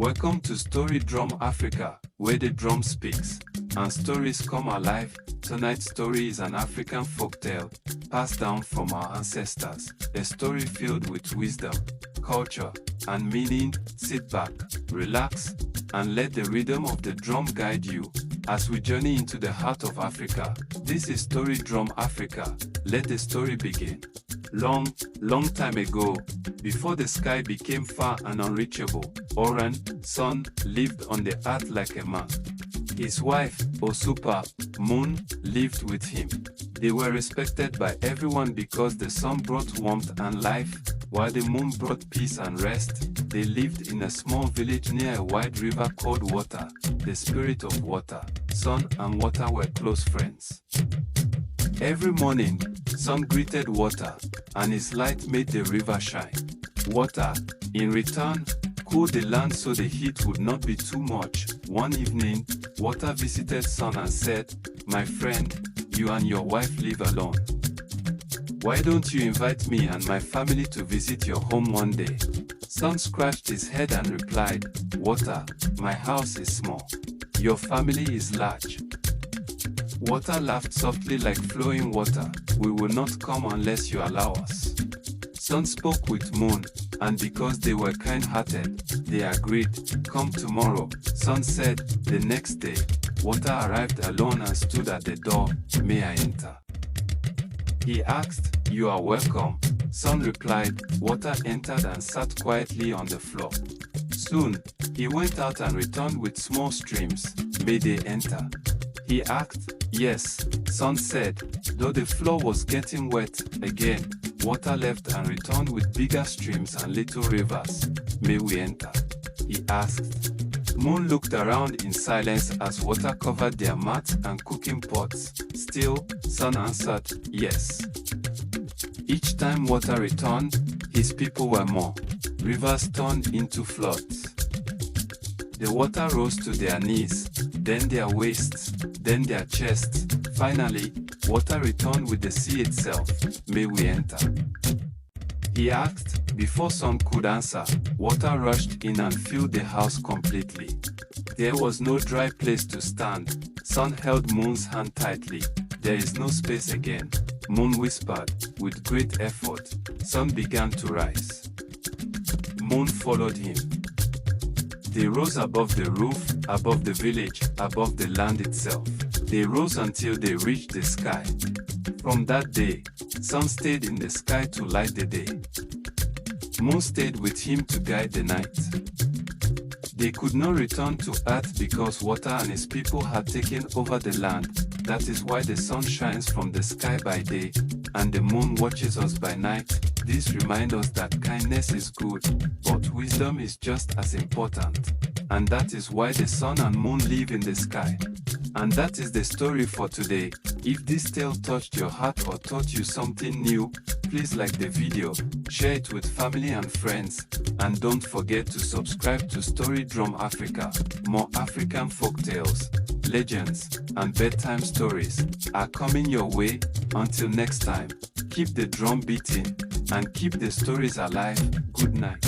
Welcome to Story Drum Africa, where the drum speaks and stories come alive. Tonight's story is an African folktale passed down from our ancestors, a story filled with wisdom, culture, and meaning. Sit back, relax, and let the rhythm of the drum guide you as we journey into the heart of Africa. This is Story Drum Africa. Let the story begin. Long time ago, before the sky became far and unreachable, Orun, sun, lived on the earth like a man. His wife, Osupa, moon, lived with him. They were respected by everyone because the sun brought warmth and life, while the moon brought peace and rest. They lived in a small village near a wide river called Water. The spirit of water, sun and water were close friends. Every morning, sun greeted water, and his light made the river shine. Water, in return, cooled the land so the heat would not be too much. One evening, water visited sun and said, "My friend, you and your wife live alone. Why don't you invite me and my family to visit your home one day?" Sun scratched his head and replied, "Water, my house is small. Your family is large." Water laughed softly like flowing water. "We will not come unless you allow us." Sun spoke with Moon, and because they were kind-hearted, they agreed. "Come tomorrow," Sun said. The next day, Water arrived alone and stood at the door. "May I enter?" He asked. "You are welcome," Sun replied. Water entered and sat quietly on the floor. Soon, he went out and returned with small streams. "May they enter?" he asked. "Yes," Sun said. Though the floor was getting wet again, Water left and returned with bigger streams and little rivers. "May we enter?" he asked. Moon looked around in silence as Water covered their mats and cooking pots. Still, Sun answered, "Yes." Each time Water returned, his people were more. Rivers turned into floods. The water rose to their knees, then their waists, then their chests. Finally, Water returned with the sea itself. "May we enter?" he asked. Before Sun could answer, Water rushed in and filled the house completely. There was no dry place to stand. Sun held Moon's hand tightly. "There is no space again," Moon whispered. With great effort, Sun began to rise. Moon followed him. They rose above the roof, above the village, above the land itself. They rose until they reached the sky. From that day, Sun stayed in the sky to light the day. Moon stayed with him to guide the night. They could not return to Earth because Water and his people had taken over the land. That is why the sun shines from the sky by day, and the moon watches us by night. This reminds us that kindness is good, but wisdom is just as important. And that is why the sun and moon live in the sky. And that is the story for today. If this tale touched your heart or taught you something new, please like the video, share it with family and friends, and don't forget to subscribe to Story Drum Africa. More African folktales, legends, and bedtime stories are coming your way. Until next time, keep the drum beating and keep the stories alive. Good night.